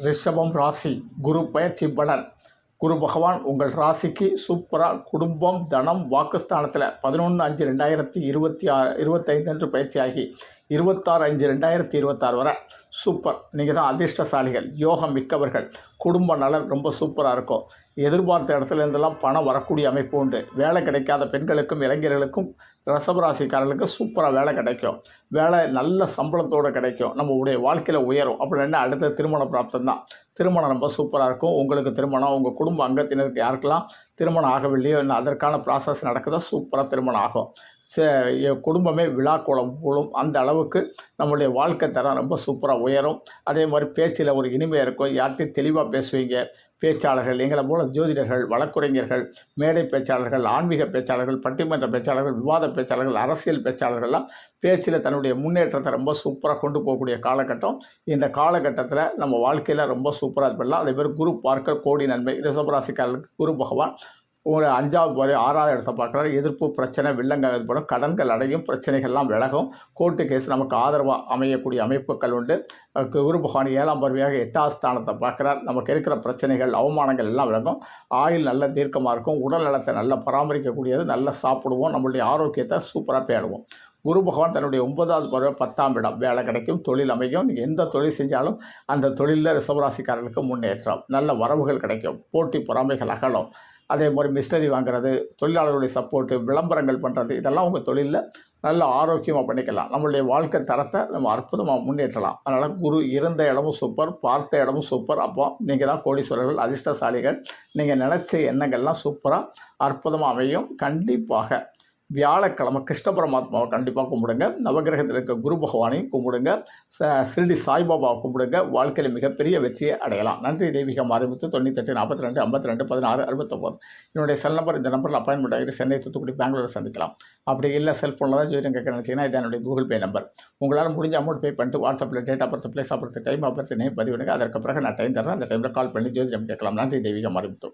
ரிஷபம் ராசி குரு பயிற்சி பலன். குரு பகவான் உங்கள் ராசிக்கு சூப்பராக குடும்பம் தனம் வாக்குஸ்தானத்தில் 11/5/2025 அன்று பயிற்சியாகி 26/5/2026 வரை சூப்பர். நீங்கள் தான் அதிர்ஷ்டசாலிகள், யோகம் மிக்கவர்கள். குடும்ப நலன் ரொம்ப சூப்பராக இருக்கும். எதிர்பார்த்த இடத்துல இருந்தெல்லாம் பணம் வரக்கூடிய அமைப்பு உண்டு. வேலை கிடைக்காத பெண்களுக்கும் இளைஞர்களுக்கும் ரிஷபராசிக்காரர்களுக்கு சூப்பராக வேலை கிடைக்கும். வேலை நல்ல சம்பளத்தோடு கிடைக்கும். நம்மளுடைய வாழ்க்கையில் உயரும். அப்படின்னா அடுத்த திருமண பிராப்தம் தான். திருமணம் ரொம்ப சூப்பராக இருக்கும். உங்களுக்கு திருமணம், உங்கள் குடும்ப அங்கத்தினருக்கு யாருக்கெல்லாம் திருமணம் ஆகவில்லையோ இன்னும் அதற்கான ப்ராசஸ் நடக்குதோ சூப்பராக திருமணம் ஆகும். குடும்பமே விழாக்கோலம் போலும். அந்த அளவுக்கு நம்மளுடைய வாழ்க்கை தரம் ரொம்ப சூப்பராக உயரும். அதே மாதிரி பேச்சில் ஒரு இனிமையாக இருக்கும். யார்கிட்டையும் தெளிவாக பேசுவீங்க. பேச்சாளர்கள், எங்களை போல ஜோதிடர்கள், வழக்குரைஞர்கள், மேடை பேச்சாளர்கள், ஆன்மீக பேச்சாளர்கள், பட்டிமன்ற பேச்சாளர்கள், விவாத பேச்சாளர்கள், அரசியல் பேச்சாளர்கள்லாம் பேச்சில் தன்னுடைய முன்னேற்றத்தை ரொம்ப சூப்பராக கொண்டு போகக்கூடிய காலகட்டம். இந்த காலகட்டத்தில் நம்ம வாழ்க்கையில் ரொம்ப சூப்பராக இருப்படலாம். அதே மாதிரி குரு பார்க்க கோடி நன்மை. ரிஷபராசிக்காரர்களுக்கு குரு பகவான் ஒரு 5வது 6வது இடத்தை பார்க்குறாரு. எதிர்ப்பு பிரச்சனை வில்லங்கள் ஏற்படும். கடன்கள் அடையும். பிரச்சனைகள்லாம் விலகும். கோர்ட்டு கேஸ் நமக்கு ஆதரவாக அமையக்கூடிய அமைப்புகள் உண்டு. குரு பகவான் 7ஆம் பார்வையாக 8வது ஸ்தானத்தை பார்க்குறார். நமக்கு இருக்கிற பிரச்சனைகள் அவமானங்கள் எல்லாம் விலகும். ஆயுள் நல்ல தீர்க்கமாக இருக்கும். உடல் நலத்தை நல்லா பராமரிக்கக்கூடியது. நல்லா சாப்பிடுவோம். நம்மளுடைய ஆரோக்கியத்தை சூப்பராக பேணுவோம். குரு பகவான் தன்னுடைய 9வது பார்வை 10ஆம் இடம். வேலை கிடைக்கும், தொழில் அமையும். நீங்கள் எந்த தொழில் செஞ்சாலும் அந்த தொழிலில் ரிஷபராசிக்காரர்களுக்கு முன்னேற்றம், நல்ல வரவுகள் கிடைக்கும். போட்டி பொறாமைகள் அகலும். அதே மாதிரி மிஸ்டரி வாங்குறது, தொழிலாளர்களுடைய சப்போர்ட்டு, விளம்பரங்கள் பண்ணுறது, இதெல்லாம் உங்கள் தொழிலில் நல்ல ஆரோக்கியமாக பண்ணிக்கலாம். நம்மளுடைய வாழ்க்கை தரத்தை நம்ம அற்புதமாக முன்னேற்றலாம். அதனால் குரு இருந்த இடமும் சூப்பர், பார்த்த இடமும் சூப்பர். அப்போ நீங்கள் தான் கோடீஸ்வரர்கள், அதிர்ஷ்டசாலிகள். நீங்கள் நினச்ச எண்ணங்கள்லாம் சூப்பராக அற்புதமாக அமையும். கண்டிப்பாக வியாழக்கிழமை கிருஷ்ண பரமாத்மாவை கண்டிப்பாக கும்பிடுங்க. நவகிரகத்தில் இருக்க குரு பகவானையும் கும்பிடுங்க. சிறுடி சாய்பாபாவை கும்பிடுங்க. வாழ்க்கையில் மிகப்பெரிய வெற்றியை அடையலாம். நன்றி. தெய்வீக மாரிமுத்து 98 42 52 16 69. என்னுடைய செல் நம்பர். இந்த நம்பரில் அப்பாயின்மெண்ட் ஆகிட்டு சென்னை, தூத்துக்குடி, பெங்களூரை சந்திக்கலாம். அப்படி இல்லை செல்ஃபோனில் தான் ஜோதிடம் கேட்க நினச்சிங்கன்னா இது என்னுடைய கூகுள் பே நம்பர். உங்களால் முடிஞ்ச அமௌண்ட் பே பண்ணிட்டு வாட்ஸ்அப்பில் date of birth, place of birth, time of birth, name பதிவிடுங்க. அதற்கு பிறகு நான் டைம் தரேன். அந்த டைமில் கால் பண்ணி ஜோதிடம் கேட்கலாம். நன்றி. தெய்வீக மாரிமுத்து.